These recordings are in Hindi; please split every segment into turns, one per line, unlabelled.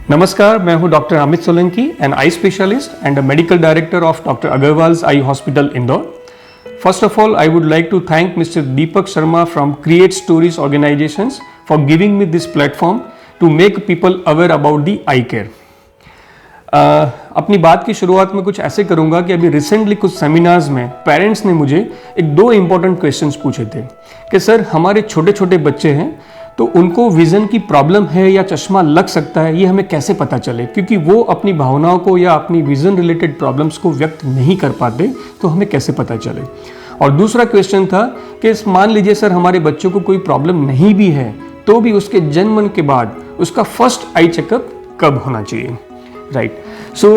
नमस्कार, मैं हूं doctor Amit Solanki, an eye specialist and medical director of doctor Agarwal's eye hospital Indore. First of all, I would like to thank Mr. Deepak Sharma from Create Stories Organizations for giving me this platform to make people aware about the eye care. अपनी बात की शुरुआत में कुछ ऐसे करूंगा कि अभी रिसेंटली कुछ सेमिनार्स में पेरेंट्स ने मुझे दो इम्पोर्टेंट क्वेश्चंस पूछे थे कि सर हमारे छोटे छोटे बच्चे हैं तो उनको विज़न की प्रॉब्लम है या चश्मा लग सकता है, ये हमें कैसे पता चले, क्योंकि वो अपनी भावनाओं को या अपनी विज़न रिलेटेड प्रॉब्लम्स को व्यक्त नहीं कर पाते, तो हमें कैसे पता चले। और दूसरा क्वेश्चन था कि मान लीजिए सर हमारे बच्चों को कोई प्रॉब्लम नहीं भी है तो भी उसके जन्म के बाद उसका फर्स्ट आई चेकअप कब होना चाहिए, right. So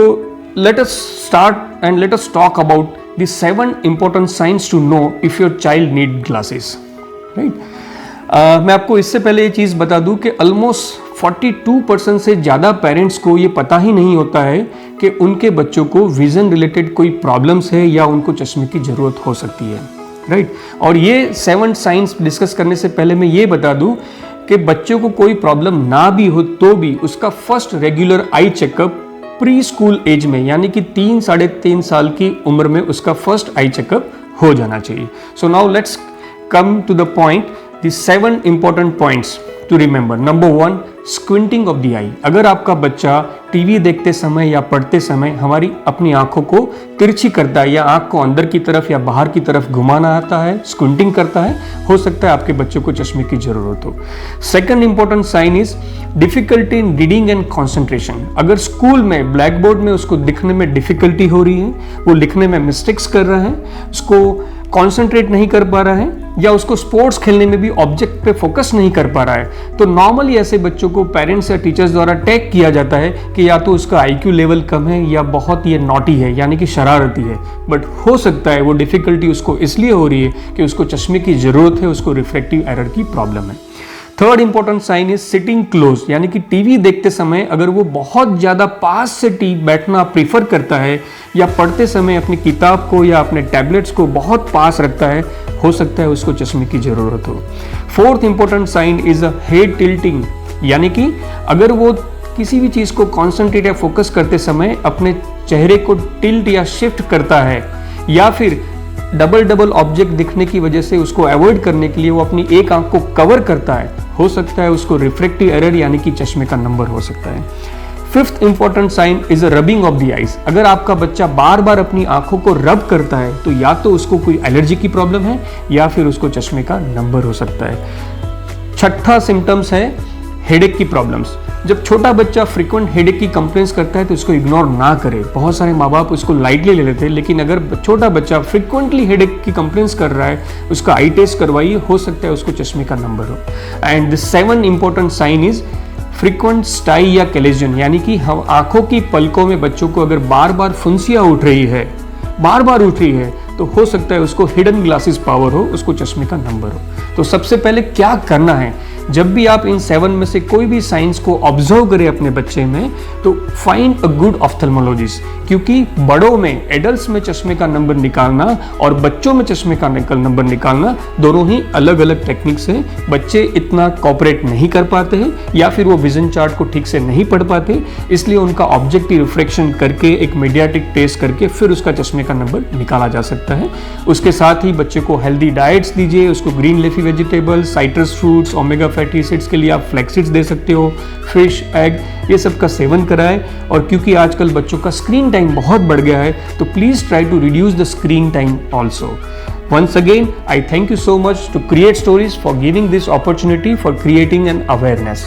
let us start and let us talk about the 7 important signs to know if your child need glasses, right. मैं आपको इससे पहले ये चीज़ बता दूं कि ऑलमोस्ट 42% से ज़्यादा पेरेंट्स को ये पता ही नहीं होता है कि उनके बच्चों को विज़न रिलेटेड कोई प्रॉब्लम्स है या उनको चश्मे की ज़रूरत हो सकती है, राइट। और ये 7 साइंस डिस्कस करने से पहले मैं ये बता दूं कि बच्चों को कोई प्रॉब्लम ना भी हो तो भी उसका first regular eye checkup pre school age में, यानी कि 3-3.5 साल की उम्र में उसका फर्स्ट आई चेकअप हो जाना चाहिए। So now let's come to the point, the 7 important points to remember. Number 1, squinting of the eye. अगर आपका बच्चा टीवी देखते समय या पढ़ते समय हमारी अपनी आंखों को तिरछी करता है या आंख को अंदर की तरफ या बाहर की तरफ घुमाना आता है, स्क्विंटिंग करता है, हो सकता है आपके बच्चों को चश्मे की जरूरत हो। Second important sign is difficulty in reading and concentration. अगर स्कूल में ब्लैक बोर्ड में उसको दिखने में डिफिकल्टी हो रही है, वो लिखने में मिस्टेक्स कर रहा है, उसको कॉन्सेंट्रेट नहीं कर पा रहा है या उसको स्पोर्ट्स खेलने में भी ऑब्जेक्ट पे फोकस नहीं कर पा रहा है, तो नॉर्मली ऐसे बच्चों को पेरेंट्स या टीचर्स द्वारा टैग किया जाता है कि या तो उसका आईक्यू लेवल कम है या बहुत ये नॉटी है, यानी कि शरारती है। बट हो सकता है वो डिफिकल्टी उसको इसलिए हो रही है कि उसको चश्मे की जरूरत है, उसको रिफ्रैक्टिव एरर की प्रॉब्लम है। Third important sign is sitting close, यानी कि टीवी देखते समय अगर वो बहुत ज़्यादा पास से बैठना प्रीफर करता है या पढ़ते समय अपनी किताब को या अपने टैबलेट्स को बहुत पास रखता है, हो सकता है उसको चश्मे की ज़रूरत हो। Fourth important sign is a head tilting, यानी कि अगर वो किसी भी चीज़ को कॉन्सेंट्रेट या फोकस करते समय अपने चेहरे को टिल्ट या शिफ्ट करता है या फिर डबल ऑब्जेक्ट दिखने की वजह से उसको अवॉइड करने के लिए वो अपनी एक आंख को कवर करता है, हो सकता है उसको रिफ्रैक्टिव एरर यानी कि चश्मे का नंबर हो सकता है। Fifth important sign is a rubbing of the eyes. अगर आपका बच्चा बार बार अपनी आंखों को रब करता है तो या तो उसको कोई एलर्जी की प्रॉब्लम है या फिर उसको चश्मे का नंबर हो सकता है। छठा सिम्टम्स है हेडेक की प्रॉब्लम्स। जब छोटा बच्चा फ्रीक्वेंट हेडेक की कंप्लेंट्स करता है तो उसको इग्नोर ना करे। बहुत सारे माँ बाप उसको लाइटली ले लेते हैं, लेकिन अगर छोटा बच्चा फ्रीक्वेंटली हेडेक की कंप्लेंट्स कर रहा है, उसका आई टेस्ट करवाइए, हो सकता है उसको चश्मे का नंबर हो। And the 7 important sign is frequent stye या कैलेजन, यानी कि हम आंखों की पलकों में बच्चों को अगर बार बार फुंसियाँ उठ रही है तो हो सकता है उसको हिडन ग्लासेस पावर हो, उसको चश्मे का नंबर हो। तो सबसे पहले क्या करना है, जब भी आप इन 7 में से कोई भी साइंस को ऑब्जर्व करें अपने बच्चे में, तो फाइंड अ गुड ऑफ्थल्मोलॉजिस्ट, क्योंकि बड़ों में एडल्ट्स में चश्मे का नंबर निकालना और बच्चों में चश्मे का नंबर निकालना दोनों ही अलग अलग टेक्निक्स हैं। बच्चे इतना कॉपरेट नहीं कर पाते हैं या फिर वो विजन चार्ट को ठीक से नहीं पढ़ पाते, इसलिए उनका ऑब्जेक्टिव रिफ्रैक्शन करके एक मीडियाटिक टेस्ट करके फिर उसका चश्मे का नंबर निकाला जा सकता है। उसके साथ ही बच्चे को हेल्दी डाइट्स दीजिए, उसको green leafy vegetables, citrus fruits, omega fatty acids के लिए आप फ्लैक्सीड्स दे सकते हो, फिश, एग, ये सब का सेवन कराएं। और क्योंकि आजकल बच्चों का स्क्रीन टाइम बहुत बढ़ गया है तो please try to reduce the screen time also. Once again, I thank you so much to Create Stories for giving this opportunity for creating an awareness.